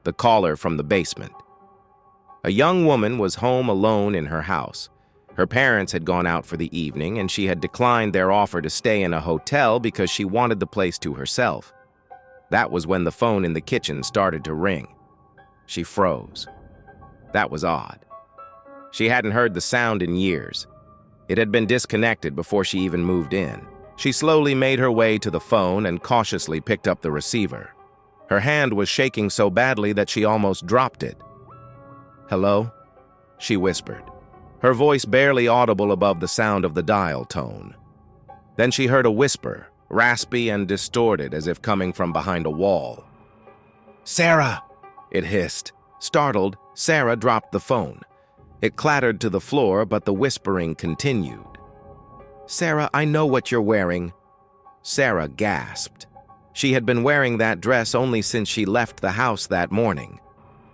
the caller from the basement. A young woman was home alone in her house. Her parents had gone out for the evening, and she had declined their offer to stay in a hotel because she wanted the place to herself. That was when the phone in the kitchen started to ring. She froze. That was odd. She hadn't heard the sound in years. It had been disconnected before she even moved in. She slowly made her way to the phone and cautiously picked up the receiver. Her hand was shaking so badly that she almost dropped it. "Hello?" she whispered, her voice barely audible above the sound of the dial tone. Then she heard a whisper, raspy and distorted as if coming from behind a wall. "Sarah!" it hissed. Startled, Sarah dropped the phone. It clattered to the floor, but the whispering continued. "Sarah, I know what you're wearing." Sarah gasped. She had been wearing that dress only since she left the house that morning.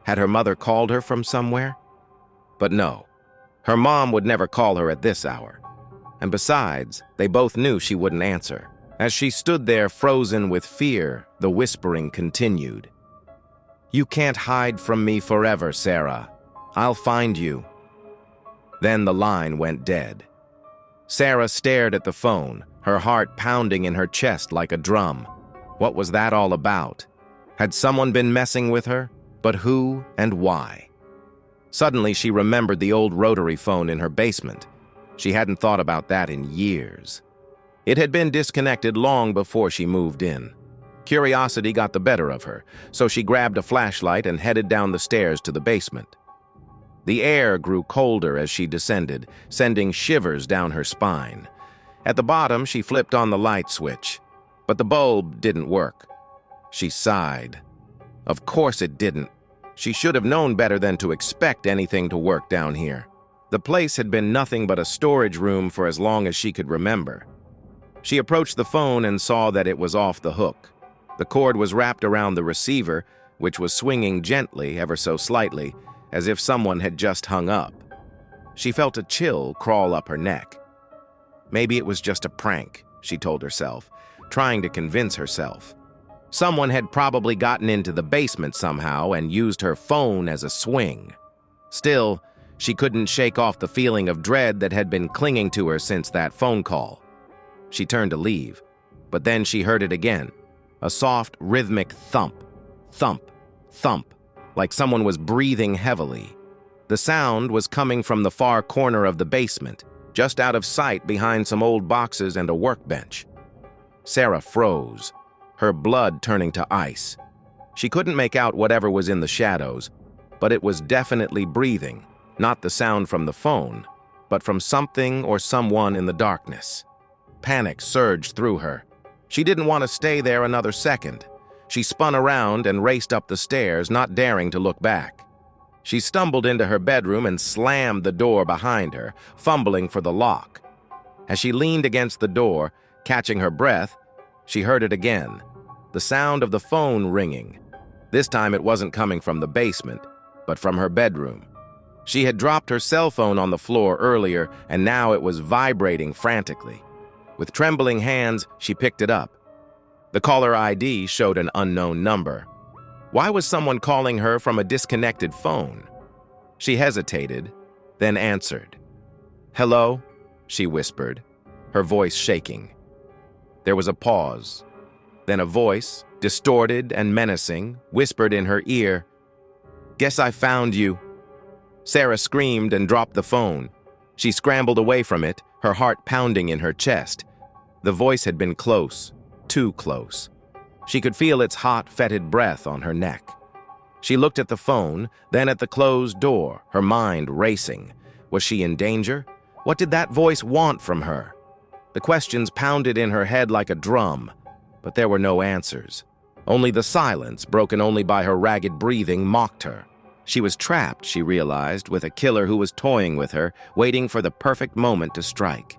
Had her mother called her from somewhere? But no, her mom would never call her at this hour. And besides, they both knew she wouldn't answer. As she stood there frozen with fear, the whispering continued. "You can't hide from me forever, Sarah. I'll find you." Then the line went dead. Sarah stared at the phone, her heart pounding in her chest like a drum. What was that all about? Had someone been messing with her? But who and why? Suddenly, she remembered the old rotary phone in her basement. She hadn't thought about that in years. It had been disconnected long before she moved in. Curiosity got the better of her, so she grabbed a flashlight and headed down the stairs to the basement. The air grew colder as she descended, sending shivers down her spine. At the bottom, she flipped on the light switch, but the bulb didn't work. She sighed. Of course it didn't. She should have known better than to expect anything to work down here. The place had been nothing but a storage room for as long as she could remember. She approached the phone and saw that it was off the hook. The cord was wrapped around the receiver, which was swinging gently, ever so slightly, as if someone had just hung up. She felt a chill crawl up her neck. Maybe it was just a prank, she told herself, trying to convince herself. Someone had probably gotten into the basement somehow and used her phone as a swing. Still, she couldn't shake off the feeling of dread that had been clinging to her since that phone call. She turned to leave, but then she heard it again. A soft, rhythmic thump, thump, thump, like someone was breathing heavily. The sound was coming from the far corner of the basement, just out of sight behind some old boxes and a workbench. Sarah froze, her blood turning to ice. She couldn't make out whatever was in the shadows, but it was definitely breathing, not the sound from the phone, but from something or someone in the darkness. Panic surged through her. She didn't want to stay there another second. She spun around and raced up the stairs, not daring to look back. She stumbled into her bedroom and slammed the door behind her, fumbling for the lock. As she leaned against the door, catching her breath, she heard it again, the sound of the phone ringing. This time it wasn't coming from the basement, but from her bedroom. She had dropped her cell phone on the floor earlier, and now it was vibrating frantically. With trembling hands, she picked it up. The caller ID showed an unknown number. Why was someone calling her from a disconnected phone? She hesitated, then answered. "Hello?" she whispered, her voice shaking. There was a pause. Then a voice, distorted and menacing, whispered in her ear, "Guess I found you." Sarah screamed and dropped the phone. She scrambled away from it, her heart pounding in her chest. The voice had been close, too close. She could feel its hot, fetid breath on her neck. She looked at the phone, then at the closed door, her mind racing. Was she in danger? What did that voice want from her? The questions pounded in her head like a drum, but there were no answers. Only the silence, broken only by her ragged breathing, mocked her. She was trapped, she realized, with a killer who was toying with her, waiting for the perfect moment to strike.